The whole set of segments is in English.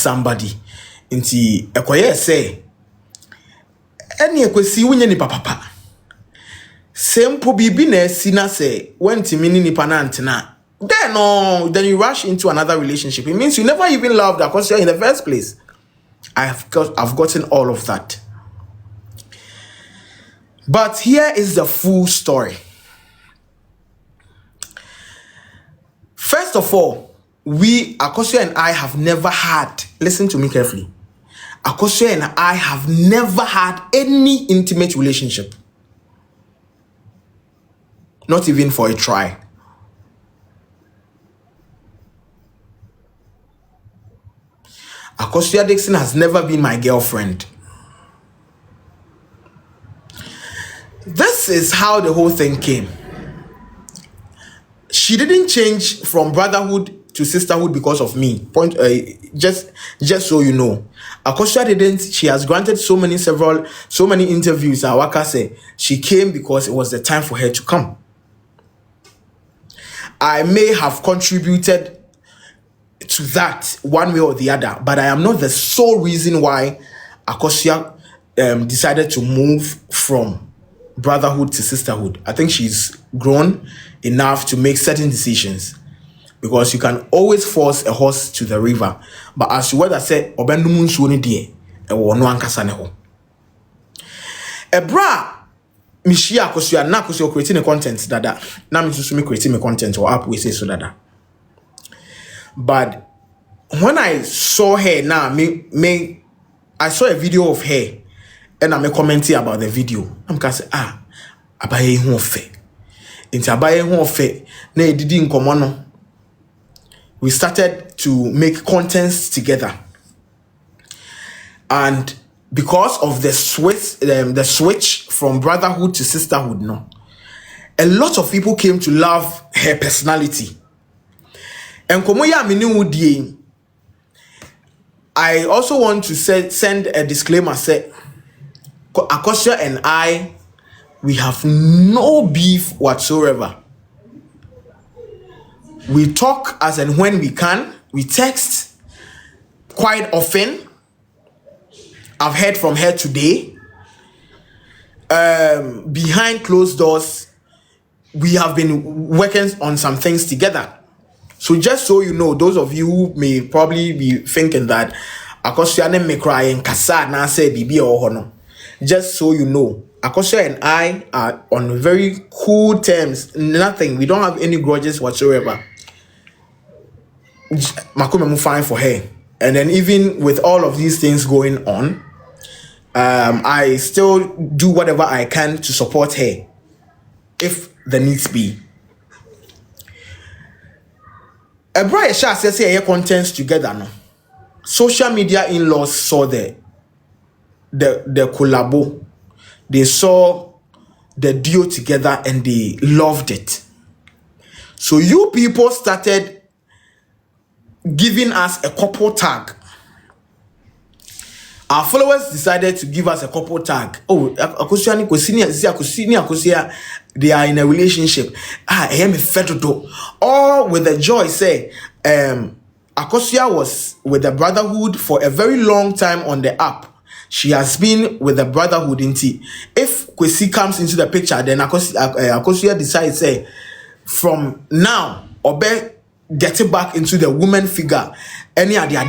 somebody. Inti Ekoye say, any Kwesi winye ni papa. Simple bibi sina say, when timini ni panantina. Then you rush into another relationship. It means you never even loved Akosua in the first place. I've gotten all of that. But here is the full story. First of all, Akosua and I have never had, listen to me carefully. Akosua and I have never had any intimate relationship. Not even for a try. Akosua Diqson has never been my girlfriend. This is how the whole thing came. She didn't change from brotherhood to sisterhood because of me. Just so you know. Akosua didn't. She has granted so many interviews. Awaka say she came because it was the time for her to come. I may have contributed to that one way or the other, but I am not the sole reason why Akosua decided to move from brotherhood to sisterhood. I think she's grown enough to make certain decisions, because you can always force a horse to the river, but as you whether say obendumu nsuo ne de e wo no ankasa ne ho. Ebra mishia Akosua na Akosua creating content dada na me so me creating content or app we say so dada. But when I saw her now, I saw a video of her and I'm commenting about the video. I'm gonna say, abaye hu ofe. Inti abaye hu ofe na edidi nkomo no. We started to make contents together. And because of the switch from brotherhood to sisterhood, no, a lot of people came to love her personality. And I also want to send a disclaimer. Say, Akosua and I, we have no beef whatsoever. We talk as and when we can. We text quite often. I've heard from her today. Behind closed doors, we have been working on some things together. So just so you know, those of you who may probably be thinking that Akosua me cry and kasa na say bibi or no. Just so you know, Akosua and I are on very cool terms. Nothing. We don't have any grudges whatsoever. Makome fine for her. And then even with all of these things going on, I still do whatever I can to support her if the needs be. A bright shot says here contents together no. Social media in-laws saw the collabo. They saw the duo together and they loved it. So you people started giving us a couple tag. Our followers decided to give us a couple tag. Oh, Akosua ni Kwesi, they are in a relationship. I am a federal. All with the joy say, Akosua was with the brotherhood for a very long time on the app. She has been with the brotherhood in tea. If Kwesi comes into the picture, then Akosua decides say, from now, Obe getting back into the woman figure. Any idea?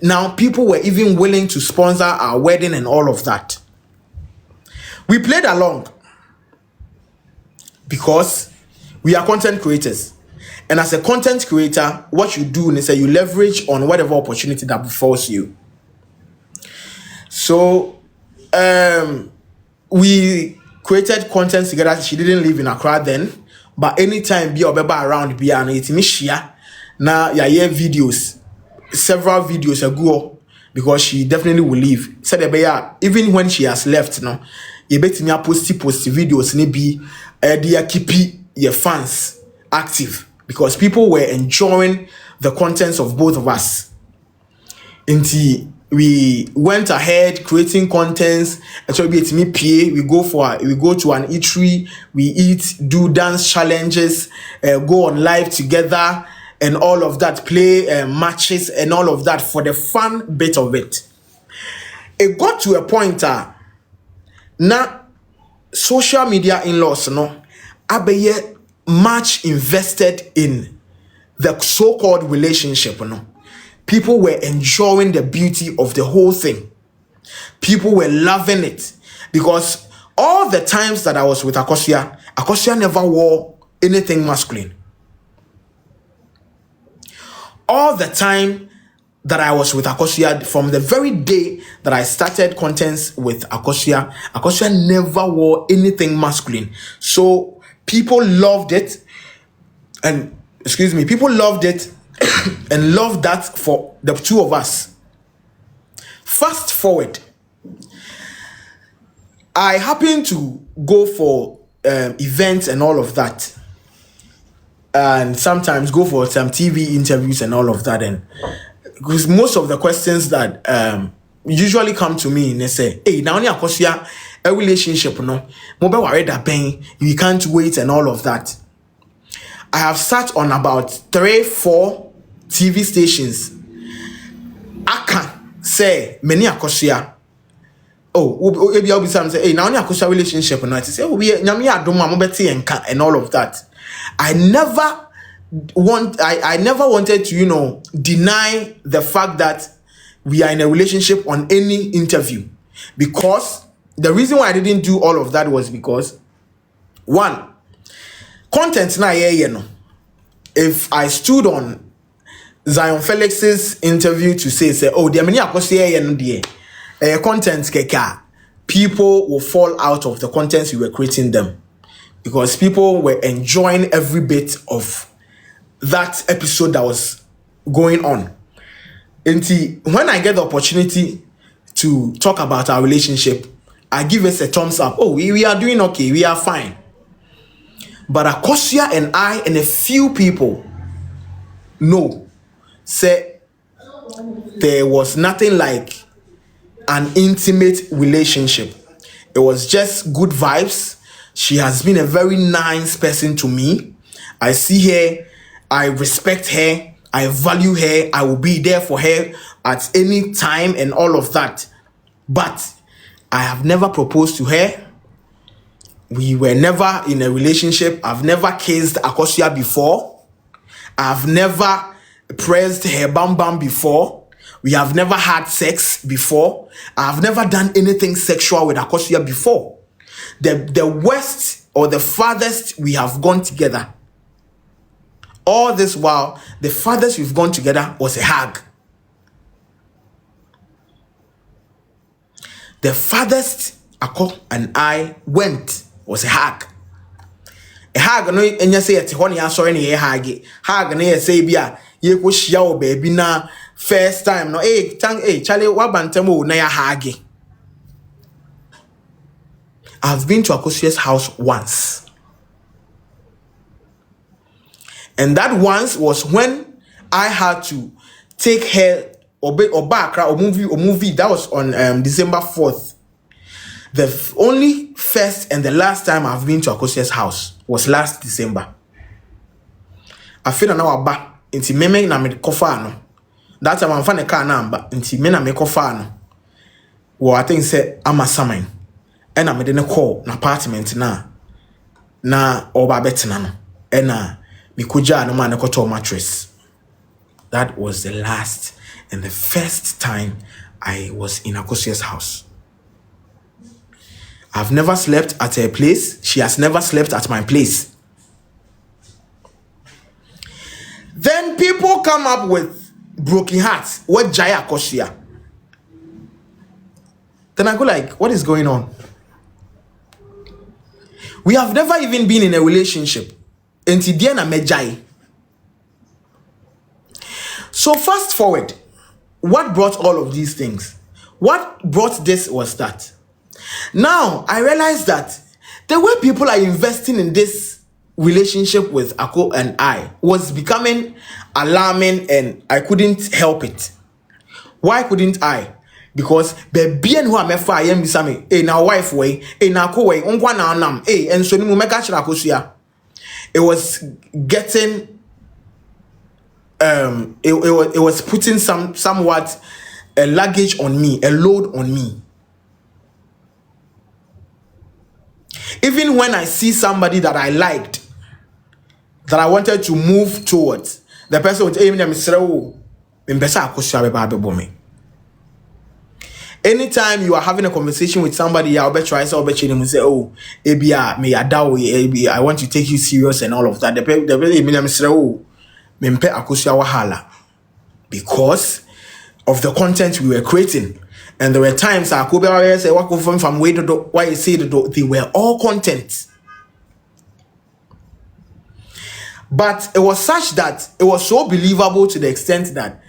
Now people were even willing to sponsor our wedding and all of that. We played along because we are content creators. And as a content creator, what you do is that you leverage on whatever opportunity that befalls you. So we created content together. She didn't live in Accra then, but anytime be obeba around be an itimishia na ya videos, several videos ago, because she definitely will leave. Said even when she has left now, you bet me post videos ni be dia keep your fans active, because people were enjoying the contents of both of us. Until we went ahead creating contents. Actually, we go to an eatery, we eat, do dance challenges, go on live together, and all of that, play matches and all of that for the fun bit of it. It got to a point now social media in-laws no abeye much invested in the so-called relationship no. People were enjoying the beauty of the whole thing. People were loving it because all the times that I was with Akosua never wore anything masculine. All the time that I was with Akosua, from the very day that I started contents with Akosua never wore anything masculine. So people loved it, and people loved it and loved that for the two of us. Fast forward, I happened to go for events and all of that, and sometimes go for some TV interviews and all of that, and because most of the questions that usually come to me, they say, hey, now Akosua, a relationship, no, mobile worried that pain, you can't wait and all of that. I have sat on about 3-4 TV stations. I can say many Akosua. Oh, maybe I'll be some say, hey, now Akosua relationship, and I say, oh, we and all of that. I never wanted to, deny the fact that we are in a relationship on any interview, because the reason why I didn't do all of that was because, one, content na if I stood on Zion Felix's interview to say, oh, there are many content keka, people will fall out of the contents we were creating them, because people were enjoying every bit of that episode that was going on. And when I get the opportunity to talk about our relationship, I give us a thumbs up. Oh, we are doing okay, we are fine. But Akosua and I and a few people say there was nothing like an intimate relationship. It was just good vibes. She has been a very nice person to me. I see her, I respect her, I value her, I will be there for her at any time and all of that. But I have never proposed to her. We were never in a relationship. I've never kissed Akosua before. I've never pressed her bam bam before. We have never had sex before. I've never done anything sexual with Akosua before. The worst or the farthest we have gone together, all this while, the farthest we've gone together was a hug. The farthest Ako and I went was a hug. A hug, no, and you say it's honey, I saw any hug. Hug, and you say, Bia, you push your baby now, first time. No, hey, Charlie, what bantamo, na hug. I've been to Akosua's house once. And that once was when I had to take her or movie that was on December 4th. The only first and the last time I've been to Akosua's house was last December. I feel now back into meme na me kofa no. That time I'm fan car number into me na me kofa no. Well, I think say I'm a summon. And I'm in a call na apartment na oba betina no. And me kuja no man koto mattress. That was the last and the first time I was in Akosua's house. I've never slept at her place. She has never slept at my place. Then people come up with broken hearts. What Jaya Akosua? Then I go like, what is going on? We have never even been in a relationship. Until Diana Mejai. So fast forward. What brought all of these things? What brought this was that now I realized that the way people are investing in this relationship with Ako and I was becoming alarming, and I couldn't help it. Why couldn't I? Because baby and who am I am bisame, eh na wife way, eh na ko way, unkwa na nam, eh and so ni mu meka chira Akosua. It was getting it was putting somewhat a luggage on me, a load on me. Even when I see somebody that I liked, that I wanted to move towards, the person would aim them and anytime you are having a conversation with somebody, I'll bet try so bet you and say, oh, Ebia, me adawi, I want to take you serious and all of that. The person say, oh, mempe Akosua wahala, because of the content we were creating. And there were times I could say, what from way to do, why you say they were all content. But it was such that it was so believable to the extent that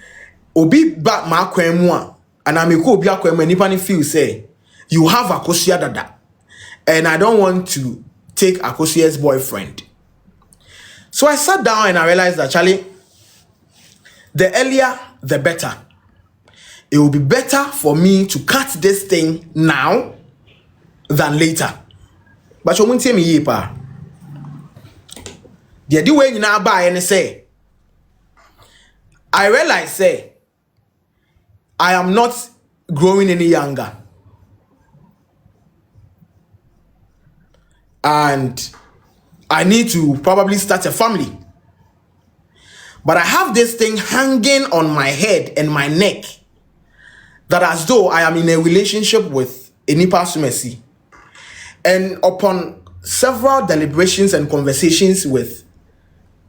Obi back ma kwemwa. And I may go be a when feel say you have Akosua dada, and I don't want to take Akosua's boyfriend. So I sat down and I realized that Charlie, the earlier the better. It will be better for me to cut this thing now than later. But you won't tell me pa. The way you now buy and say, I realize say I am not growing any younger. And I need to probably start a family. But I have this thing hanging on my head and my neck that as though I am in a relationship with a Nipa Sumesi. And upon several deliberations and conversations with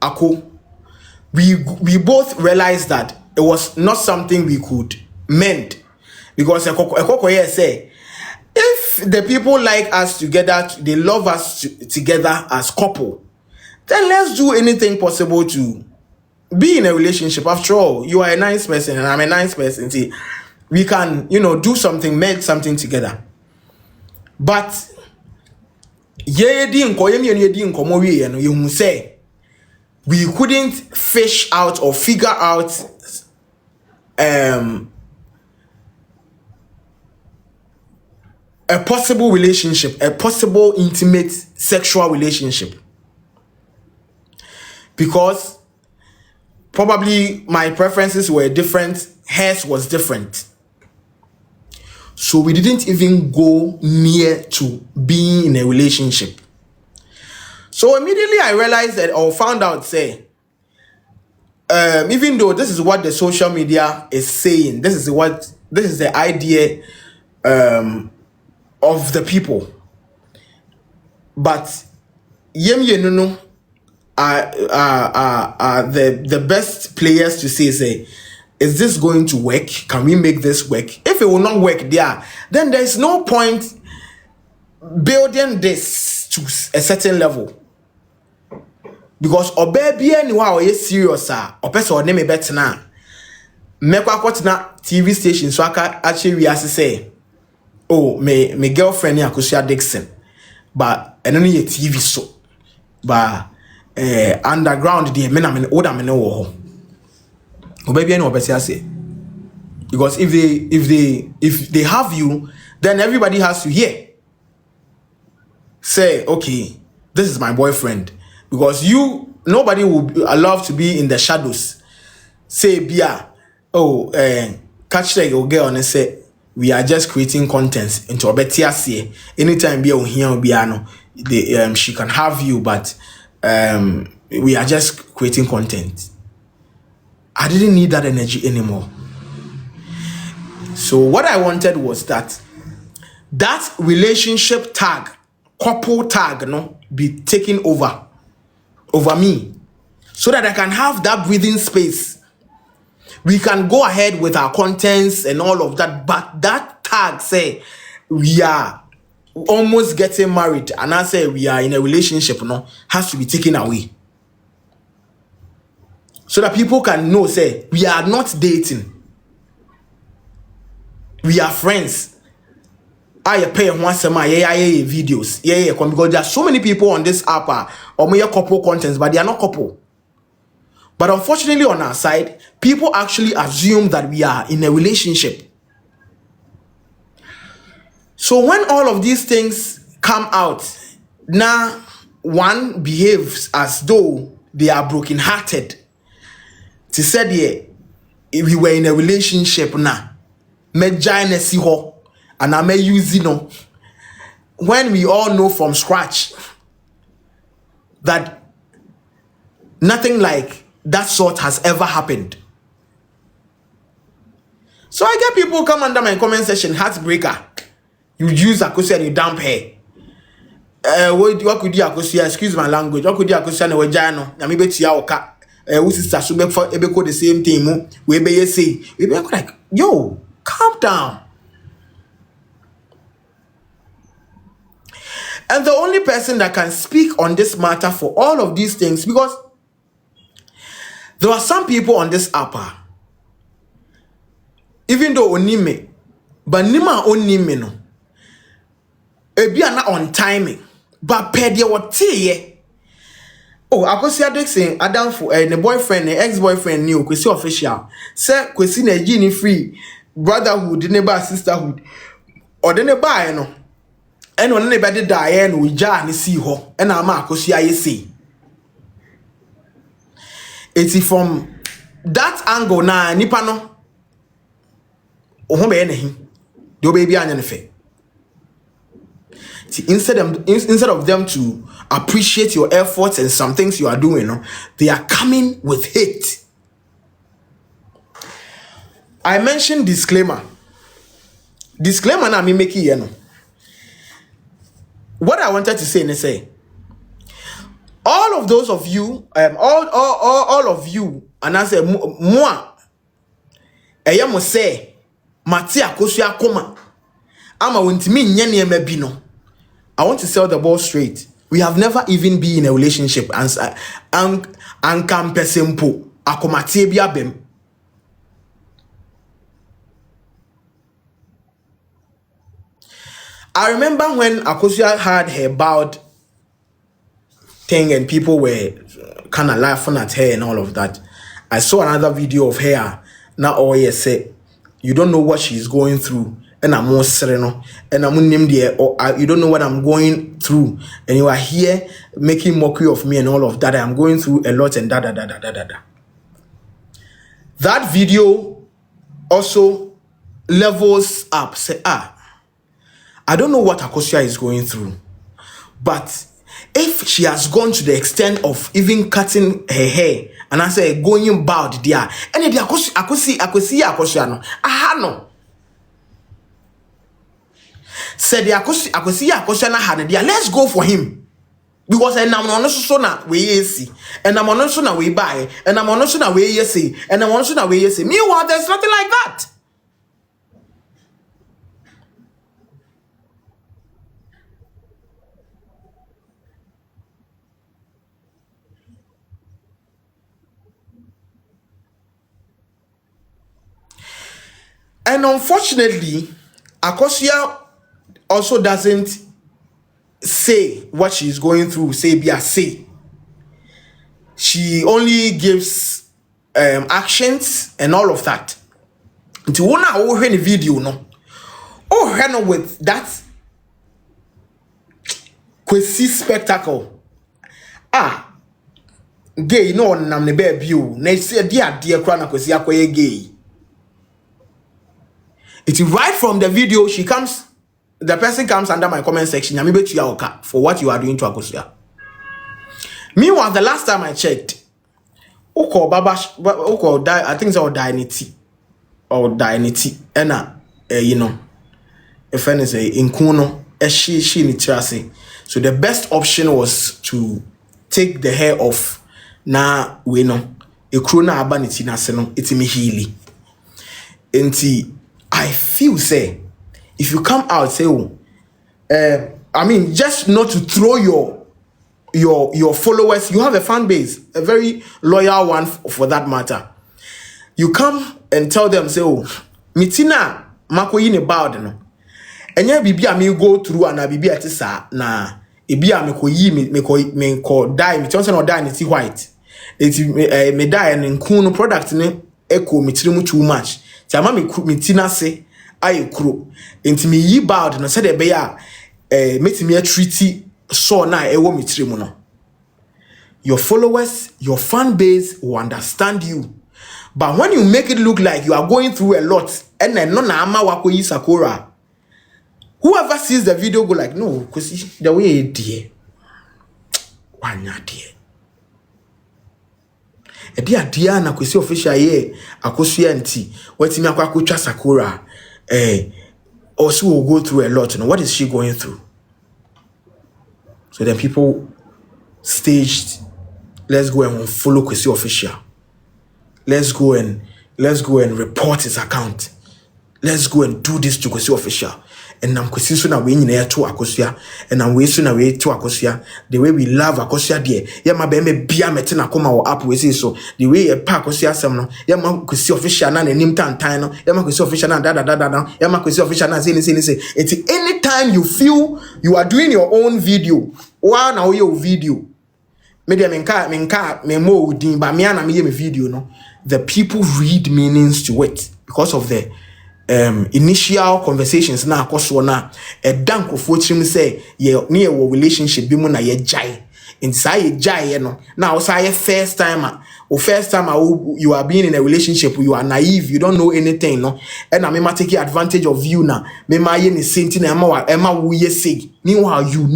Ako, we both realized that it was not something we could mend, because Ekoko say if the people like us together, they love us together as couple, then let's do anything possible to be in a relationship. After all, you are a nice person and I'm a nice person. See, we can, do something, make something together. But you say we couldn't fish out or figure out a possible relationship, a possible intimate sexual relationship, because probably my preferences were different, hers was different. So we didn't even go near to being in a relationship. So immediately I realized that, or found out, say, even though this is what the social media is saying, this is the idea of the people, but the best players to say, is this going to work? Can we make this work? If it will not work there, then there is no point building this to a certain level. Because obebi anywa oye serious opese o name betena mekwa kwotena TV station so aka actually we say, oh, my girlfriend Akosua Diqson, but eno no ye TV so, but underground dey me na me oda me no wo ho obebi any opese say, because if they have you, then everybody has to hear, say, okay, this is my boyfriend. Because nobody will allow to be in the shadows. Say, Bia, catch the girl and say, we are just creating content into a better say. Anytime Bia will hear Biano, she can have you, but we are just creating content. I didn't need that energy anymore. So what I wanted was that relationship tag, couple tag, be taken over me, so that I can have that breathing space. We can go ahead with our contents and all of that, but that tag say we are almost getting married and I say we are in a relationship, has to be taken away, so that people can know, say, we are not dating, we are friends. I pay once a month, videos, because there are so many people on this app or more couple contents, but they are not couple. But unfortunately, on our side, people actually assume that we are in a relationship. So when all of these things come out, now one behaves as though they are brokenhearted. She said, yeah, if we were in a relationship now, me join see her, and I may use when we all know from scratch that nothing like that sort has ever happened. So I get people come under my comment section, heartbreaker. You use Akosua and you dump her. What could you Akosua? Excuse my language. What could you Akosua and Wajano? Na me beti ya oka. We sister should be for ebeko the same thing. We be say. We be like, yo, calm down. And the only person that can speak on this matter for all of these things, because there are some people on this app, even though onime, but nima onime no, ebi ana on timing, but pedia what ye. Oh, Akosua Diqson, Adam for the boyfriend, the ex-boyfriend knew Kwesi official. Say Kwesi na gini free brotherhood, neighbor sisterhood, or the neighbor no. And when anybody die, and we jar and see her, and I'm Akosua say. It's from that angle na nipa no. Oh, be anything. Do baby anything. Instead of them to appreciate your efforts and some things you are doing, they are coming with hate. I mentioned disclaimer. Disclaimer na me make it, What I wanted to say is all of those of you, all of you, and I say moi, mo say, Mati Akosua koma, ama wintimi nyene mebino. I want to sell the ball straight. We have never even been in a relationship and campesempo akomate bia bem. I remember when Akosua had her bowed thing and people were kind of laughing at her and all of that. I saw another video of her. Now all you say, you don't know what she's going through. And I'm more sereno. And I'm named there. Or you don't know what I'm going through. And you are here making mockery of me and all of that. I'm going through a lot and da. That video also levels up. Say, I don't know what Akosua is going through. But if she has gone to the extent of even cutting her hair, and I say going bald there, and the Akosua no, aha no. Said the Akosua na had there. Let's go for him, because I'm on so na we see, and I'm on so na we buy, and I'm on so na we see, and I'm on so na we see. Meanwhile, there's nothing like that. And unfortunately, Akosua also doesn't say what she's going through. Say. She only gives actions and all of that. Until one hour in the video, no. Oh, with that Kwesi spectacle. Gay no nam ne baby you. Na say dear crown Kwesi akoye gay. It's right from the video the person comes under my comment section. I'm able to for what you are doing to Akosua. Meanwhile, the last time I checked, I think it's all dignity. And if anything, in Kuno, she ni trasi. So the best option was to take the hair off. Na we know a krona abaniti na seno itimi healy. I feel say if you come out say I mean just not to throw your followers, you have a fan base, a very loyal one for that matter. You come and tell them say mitina makoyi ne bad no. Enya bibia me go through and bibia tisa na ebia me ko die me tell say no die ne white. It me die and nku no product ne echo me tirimu too much. Tiama me tina se aye kro enti me yi bad no said be ya metimi a treaty so na e wo me tirimu no. Your followers, your fan base will understand you. But when you make it look like you are going through a lot, and then no na ama wako yi Sakura, whoever sees the video go like, no, because the way it dear, one dear. A dear na Kwesi official ye Akosua nti watimi akwa Sakura also will go through a lot. You know, what is she going through? So then people staged, let's go and follow Kwesi official. Let's go and report his account. Let's go and do this to Kwesi official. And I'm Kwesi so na we nyina to Akosua, and I'm we so na we to Akosua. The way we love Akosua there. Yeah, my baby bia meti na koma wo app we say so. The way e pa Akosua sem no. Yeah, my Kwesi official na nim tantan no. Yeah, my Kwesi official na da. Yeah, my Kwesi official na say. It's anytime you feel you are doing your own video, or na your video. Media me mo udin ba me ana me video no. The people read meanings to it because of the initial conversations na Akosua na dankrofo chim say ye ne wo relationship bi mu na ye jai inside ye jai no na also ye first time you are being in a relationship, you are naive, you don't know anything no, and I may take advantage of you na me ma ye ni senti na ema wo ye say. Meanwhile you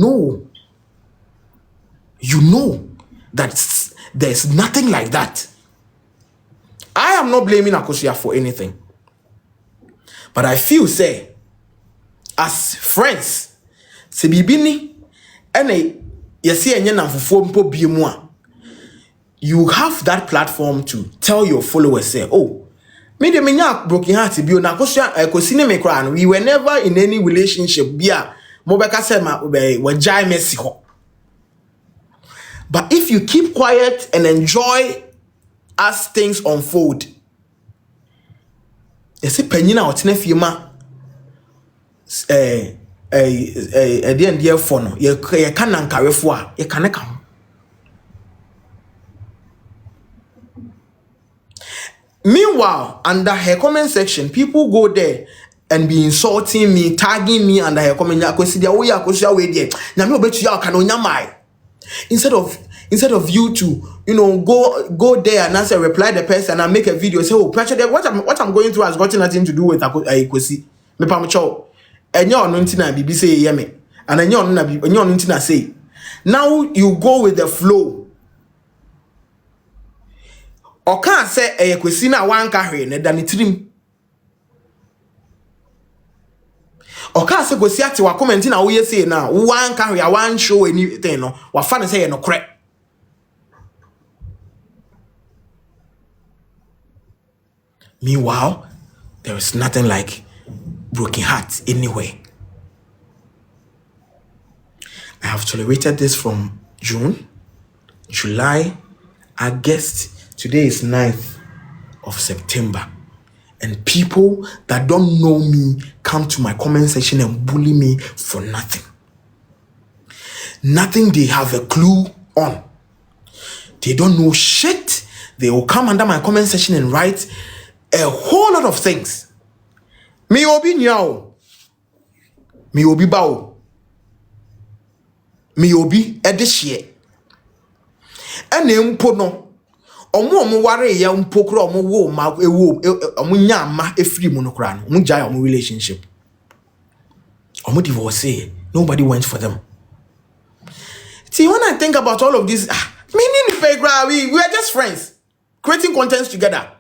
know that there's nothing like that. I am not blaming Akosua for anything. But I feel say, as friends, se bibini, ene yesi enye na fufu mpo biemwa, you have that platform to tell your followers, say, oh, me de menya broken heart bio na Akosua Kwesi me kra no, we were never in any relationship bia mobeka say ma wajai mesi ho. But if you keep quiet and enjoy as things unfold, yesi penyina otene fiema dear for no ye can nankarefo a ye kan ka ho. Meanwhile, under her comment section, people go there and be insulting me, tagging me under her comment. Kwesi dia we Akosua we there na me obetu ya kan onyamai. Instead of you to, go there and answer, reply the person and make a video, say, oh, pressure there, what I'm going through has got nothing to do with Kwesi. Me pamcho. Enyo no ntina bibi say yeme. And enyo no ntina say. Now you go with the flow. Or can't say Kwesi na wan carry ne dan trim. Or can't say Kwesi ati wa comment na wo say na wan carry a wan show anything no. Wa fa ne say no correct. Meanwhile, there is nothing like broken hearts anywhere. I have tolerated this from June, July, August. Today is 9th of September. And people that don't know me come to my comment section and bully me for nothing. Nothing they have a clue on. They don't know shit. They will come under my comment section and write a whole lot of things. Me obi nyao. Me obi bao. Me obi edishye. Ene mpo no. Omo ware ya mpo kro omo wo ma ewo omo nya ma efiri mu no kra no. Omo jai omo relationship. Omo divorce. Nobody went for them. See, when I think about all of this, we are just friends creating contents together.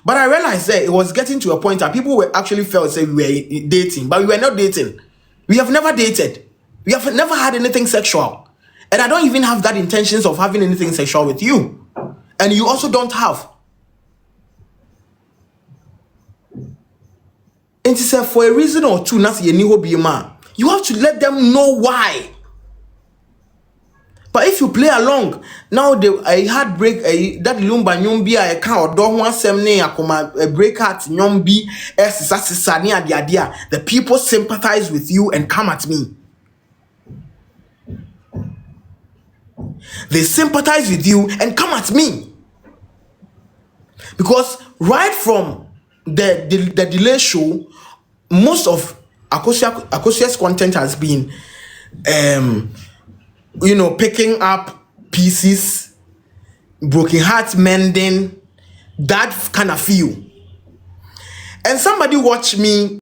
But I realized that it was getting to a point that people were actually felt say we were dating, but we were not dating. We have never dated. We have never had anything sexual. And I don't even have that intentions of having anything sexual with you. And you also don't have. And she said, for a reason or two, you have to let them know why. But if you play along, now I had break that lumba nyombi I can't do one semne akoma break heart nyombi sisani adia. The people sympathize with you and come at me. They sympathize with you and come at me. Because right from the delay show, most of Akosua's content has been picking up pieces, broken heart mending, that kind of feel. And somebody watch me